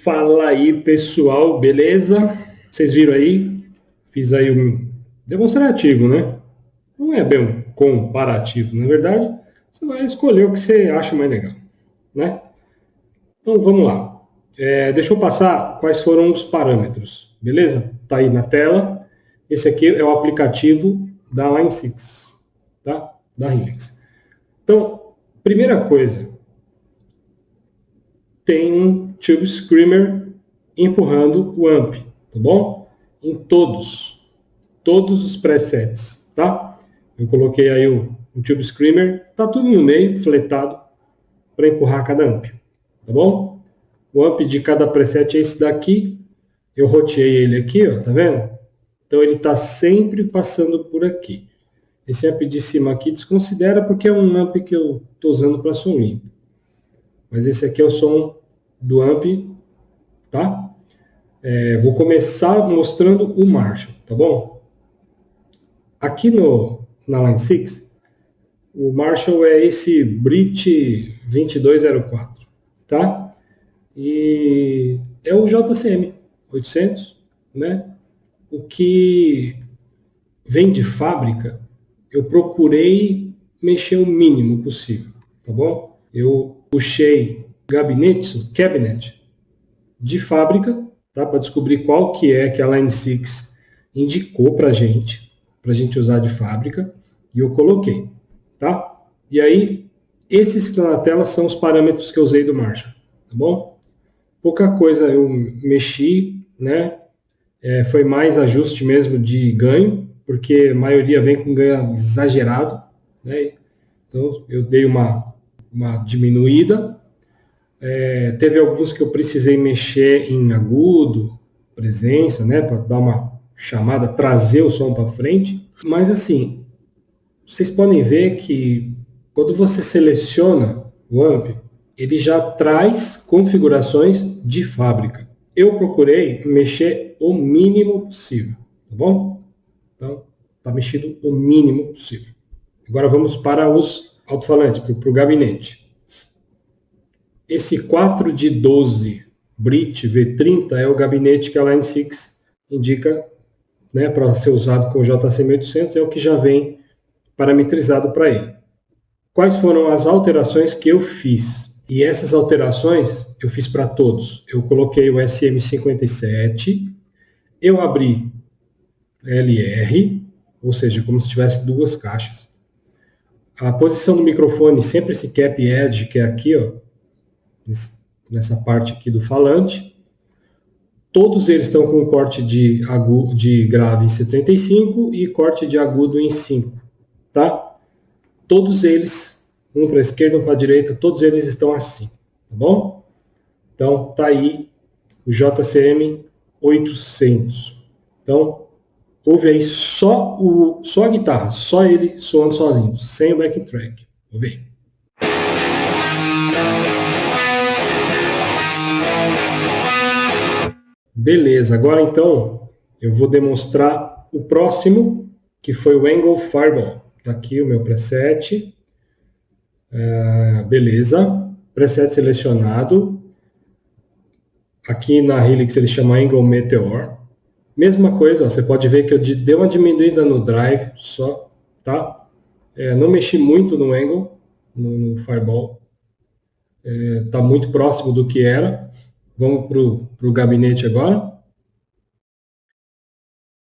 Fala aí, pessoal, beleza? Vocês viram aí? Fiz aí um demonstrativo, né? Não é bem um comparativo, na verdade. Você vai escolher o que você acha mais legal, né? Então vamos lá. Deixa eu passar quais foram os parâmetros, beleza? Tá aí na tela. Esse aqui é o aplicativo da Line 6, tá? Da Helix. Então, primeira coisa, tem um Tube Screamer empurrando o amp, tá bom? Em todos os presets, tá? Eu coloquei aí o Tube Screamer, tá tudo no meio, fletado, para empurrar cada amp, tá bom? O amp de cada preset é esse daqui, eu roteei ele aqui, ó, tá vendo? Então ele tá sempre passando por aqui. Esse amp de cima aqui desconsidera porque é um amp que eu tô usando para som limpo. Mas esse aqui é o som do amp, tá? Vou começar mostrando o Marshall, tá bom? Aqui na Line 6, o Marshall é esse Brit 2204, tá? E é o JCM 800, né? O que vem de fábrica, eu procurei mexer o mínimo possível, tá bom? Eu puxei cabinet de fábrica, tá? Para descobrir qual que é que a Line 6 indicou para gente usar de fábrica, e eu coloquei, tá? E aí, esses que estão na tela são os parâmetros que eu usei do Marshall, tá bom? Pouca coisa eu mexi, né? Foi mais ajuste mesmo de ganho, porque a maioria vem com ganho exagerado, né? Então, eu dei uma diminuída. Teve alguns que eu precisei mexer em agudo, presença, né, para dar uma chamada, trazer o som para frente. Mas assim, vocês podem ver que quando você seleciona o amp, ele já traz configurações de fábrica. Eu procurei mexer o mínimo possível, tá bom? Então, está mexido o mínimo possível. Agora vamos para os alto-falantes, para o gabinete. Esse 4 de 12 Brit V30 é o gabinete que a Line 6 indica, né, para ser usado com o JCM800, é o que já vem parametrizado para ele. Quais foram as alterações que eu fiz? E essas alterações eu fiz para todos. Eu coloquei o SM57, eu abri LR, ou seja, como se tivesse duas caixas. A posição do microfone, sempre esse cap edge, que é aqui, ó, nessa parte aqui do falante. Todos eles estão com corte de grave em 75 e corte de agudo em 5, tá? Todos eles, um para a esquerda, um para a direita, todos eles estão assim, tá bom? Então, tá aí o JCM 800. Então, ouve aí só a guitarra, só ele soando sozinho, sem o backing track. Ouve aí. Beleza, agora então eu vou demonstrar o próximo, que foi o Angle Fireball. Está aqui o meu preset. Beleza, preset selecionado. Aqui na Helix ele chama Angle Meteor. Mesma coisa, ó, você pode ver que eu dei uma diminuída no drive só, tá? Não mexi muito no Angle, no Fireball. Está muito próximo do que era. Vamos para o gabinete agora.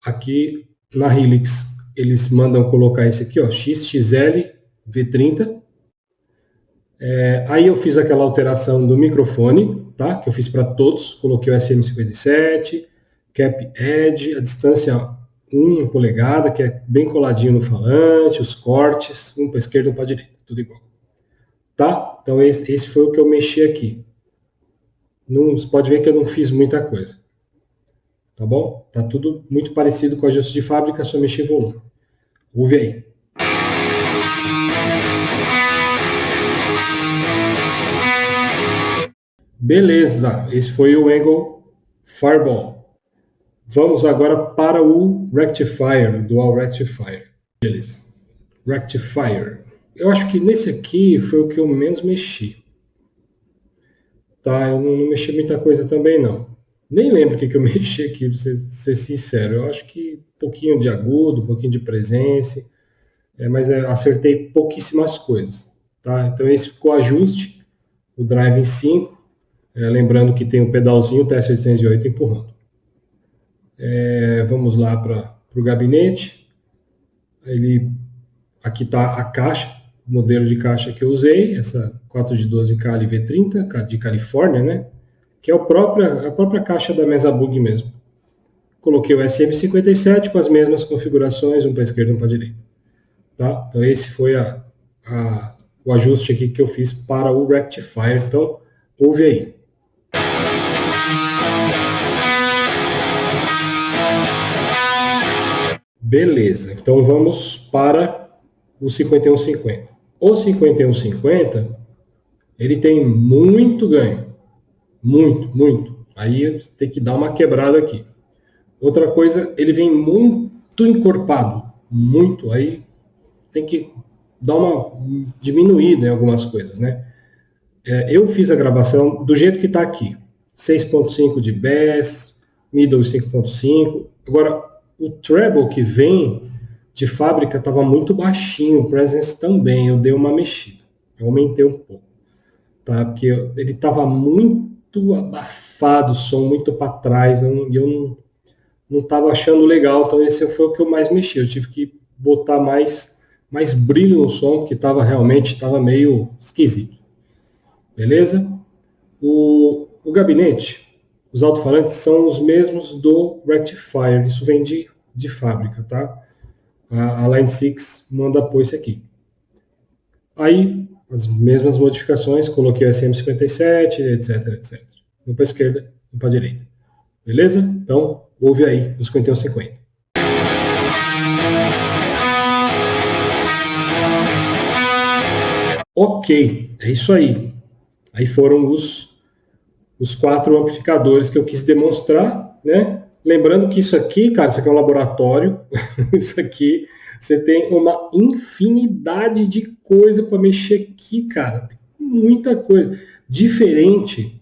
Aqui na Helix, eles mandam colocar esse aqui, ó, XXL V30. Aí eu fiz aquela alteração do microfone, tá? Que eu fiz para todos. Coloquei o SM57, cap edge, a distância 1 polegada, que é bem coladinho no falante, os cortes, um para a esquerda e um para a direita, tudo igual. Tá? Então esse foi o que eu mexi aqui. Você pode ver que eu não fiz muita coisa. Tá bom? Tá tudo muito parecido com o ajuste de fábrica, só mexi em volume. Ouve aí. Beleza, esse foi o Angle Fireball. Vamos agora para o Rectifier, o Dual Rectifier. Beleza. Rectifier. Eu acho que nesse aqui foi o que eu menos mexi. tá? Eu não mexi muita coisa também, não. Nem lembro o que eu mexi aqui, pra ser sincero. Eu acho que um pouquinho de agudo, um pouquinho de presença, mas acertei pouquíssimas coisas, tá? Então esse ficou o ajuste, o drive em 5, lembrando que tem o pedalzinho TS-808 empurrando. Vamos lá para o gabinete. Aqui está a caixa, o modelo de caixa que eu usei, essa 4 de 12 Kali V30, de Califórnia, né? Que é a própria caixa da Mesa Bug mesmo. Coloquei o SM57 com as mesmas configurações, um para a esquerda e um para a direita. Tá? Então esse foi o ajuste aqui que eu fiz para o Rectifier. Então, ouve aí. Beleza, então vamos para o 5150. O 5150, ele tem muito ganho. Muito, muito. Aí você tem que dar uma quebrada aqui. Outra coisa, ele vem muito encorpado. Muito. Aí tem que dar uma diminuída em algumas coisas, né? Eu fiz a gravação do jeito que está aqui. 6.5 de bass, middle 5.5. Agora, o treble que vem de fábrica estava muito baixinho, o presence também, eu dei uma mexida. Eu aumentei um pouco, tá? Porque ele estava muito abafado, o som muito para trás, e eu não estava achando legal, então esse foi o que eu mais mexi. Eu tive que botar mais brilho no som, que realmente estava meio esquisito. Beleza? O gabinete, os alto-falantes são os mesmos do Rectifier, isso vem de fábrica, tá? A Line 6 manda pôr isso aqui. Aí, as mesmas modificações, coloquei o SM57, etc, etc. Um para a esquerda, um para a direita. Beleza? Então, ouve aí os 5150. Ok, é isso aí. Aí foram os 4 amplificadores que eu quis demonstrar, né? Lembrando que isso aqui, cara, isso aqui é um laboratório. Isso aqui, você tem uma infinidade de coisa para mexer aqui, cara. Tem muita coisa. Diferente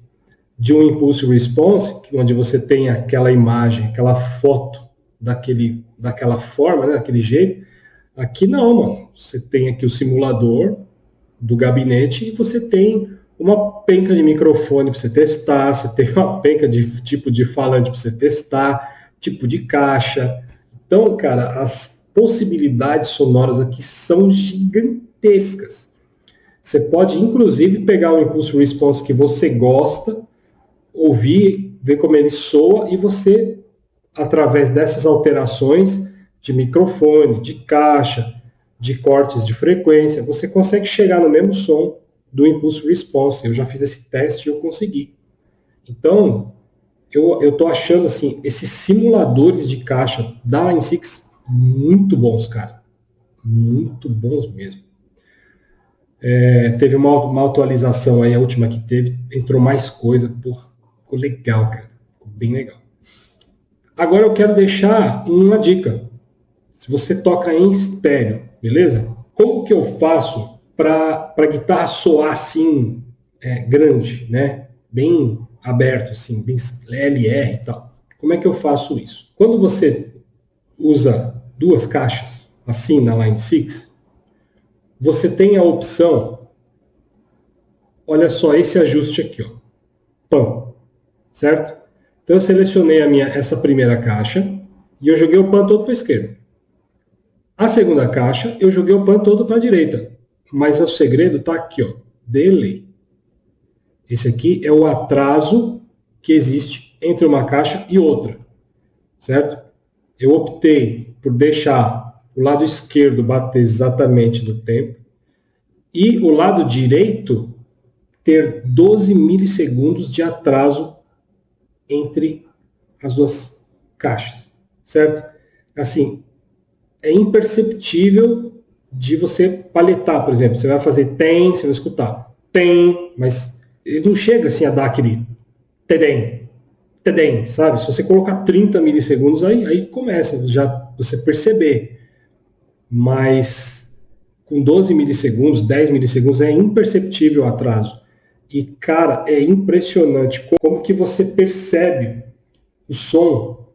de um Impulse Response, onde você tem aquela imagem, aquela foto daquela forma, né, daquele jeito. Aqui não, mano. Você tem aqui o simulador do gabinete e você tem uma penca de microfone para você testar, você tem uma penca de tipo de falante para você testar, tipo de caixa. Então, cara, as possibilidades sonoras aqui são gigantescas. Você pode, inclusive, pegar um Impulse Response que você gosta, ouvir, ver como ele soa, e você, através dessas alterações de microfone, de caixa, de cortes de frequência, você consegue chegar no mesmo som do Impulse Response. Eu já fiz esse teste e eu consegui. Então, eu estou achando assim, esses simuladores de caixa da Line 6 muito bons, cara. Muito bons mesmo. Teve uma atualização aí, a última que teve, entrou mais coisa, ficou legal, cara. Ficou bem legal. Agora eu quero deixar uma dica. Se você toca em estéreo, beleza? Como que eu faço para a guitarra soar assim, grande, né? Bem aberto, assim, bem LR e tal. Como é que eu faço isso? Quando você usa 2 caixas, assim na Line 6, você tem a opção, olha só esse ajuste aqui, ó. Pan, certo? Então eu selecionei essa primeira caixa e eu joguei o pan todo para a esquerda. A segunda caixa, eu joguei o pan todo para a direita. Mas o segredo está aqui, ó, delay. Esse aqui é o atraso que existe entre uma caixa e outra, certo? Eu optei por deixar o lado esquerdo bater exatamente no tempo e o lado direito ter 12 milissegundos de atraso entre as 2 caixas, certo? Assim, é imperceptível de você paletar, por exemplo. Você vai fazer tem, você vai escutar tem, mas ele não chega assim a dar aquele tedem, sabe? Se você colocar 30 milissegundos, aí começa já você perceber. Mas com 12 milissegundos, 10 milissegundos, é imperceptível o atraso. E, cara, é impressionante como que você percebe o som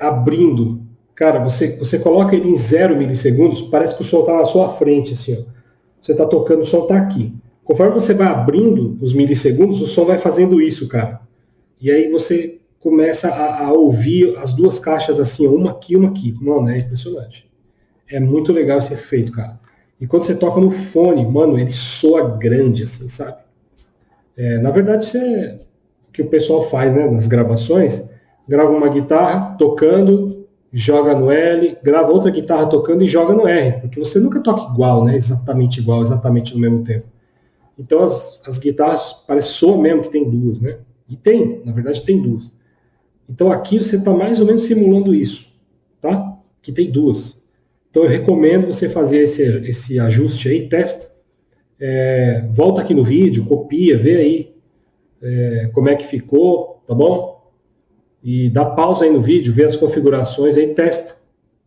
abrindo. Cara, você coloca ele em 0 milissegundos, parece que o som está na sua frente, assim, ó. Você está tocando, o som está aqui. Conforme você vai abrindo os milissegundos, o som vai fazendo isso, cara. E aí você começa a ouvir as duas caixas assim, uma aqui, uma aqui. Mano, é impressionante. É muito legal esse efeito, cara. E quando você toca no fone, mano, ele soa grande, assim, sabe? Na verdade, isso é o que o pessoal faz, né, nas gravações. Grava uma guitarra tocando, joga no L, grava outra guitarra tocando e joga no R, porque você nunca toca igual, né, exatamente igual, exatamente no mesmo tempo. Então as guitarras parece soa mesmo que tem duas, né? E tem, na verdade tem duas. Então aqui você está mais ou menos simulando isso, tá? Que tem duas. Então eu recomendo você fazer esse ajuste aí, testa. Volta aqui no vídeo, copia, vê aí como é que ficou, tá bom? E dá pausa aí no vídeo, vê as configurações aí, testa,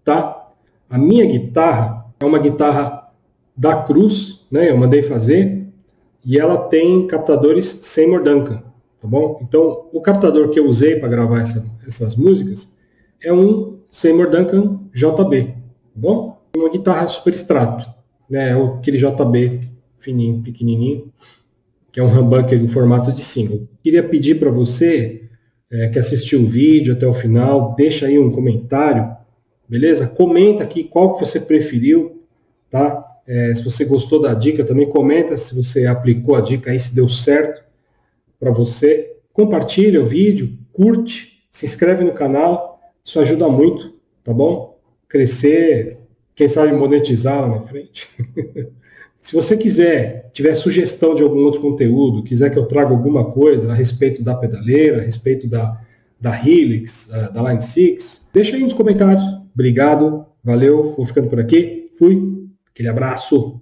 tá? A minha guitarra é uma guitarra da Cruz, né? Eu mandei fazer e ela tem captadores Seymour Duncan, tá bom? Então o captador que eu usei para gravar essas músicas é um Seymour Duncan JB, tá bom? Uma guitarra super extrato, né? Aquele JB fininho, pequenininho, que é um humbucker em formato de single. Queria pedir para você que assistiu o vídeo até o final, deixa aí um comentário, beleza? Comenta aqui qual que você preferiu, tá? Se você gostou da dica, também comenta se você aplicou a dica aí, se deu certo para você. Compartilha o vídeo, curte, se inscreve no canal, isso ajuda muito, tá bom? Crescer, quem sabe monetizar lá na frente. Se você tiver sugestão de algum outro conteúdo, quiser que eu traga alguma coisa a respeito da pedaleira, a respeito da Helix, da Line 6, deixa aí nos comentários. Obrigado, valeu, vou ficando por aqui. Fui, aquele abraço.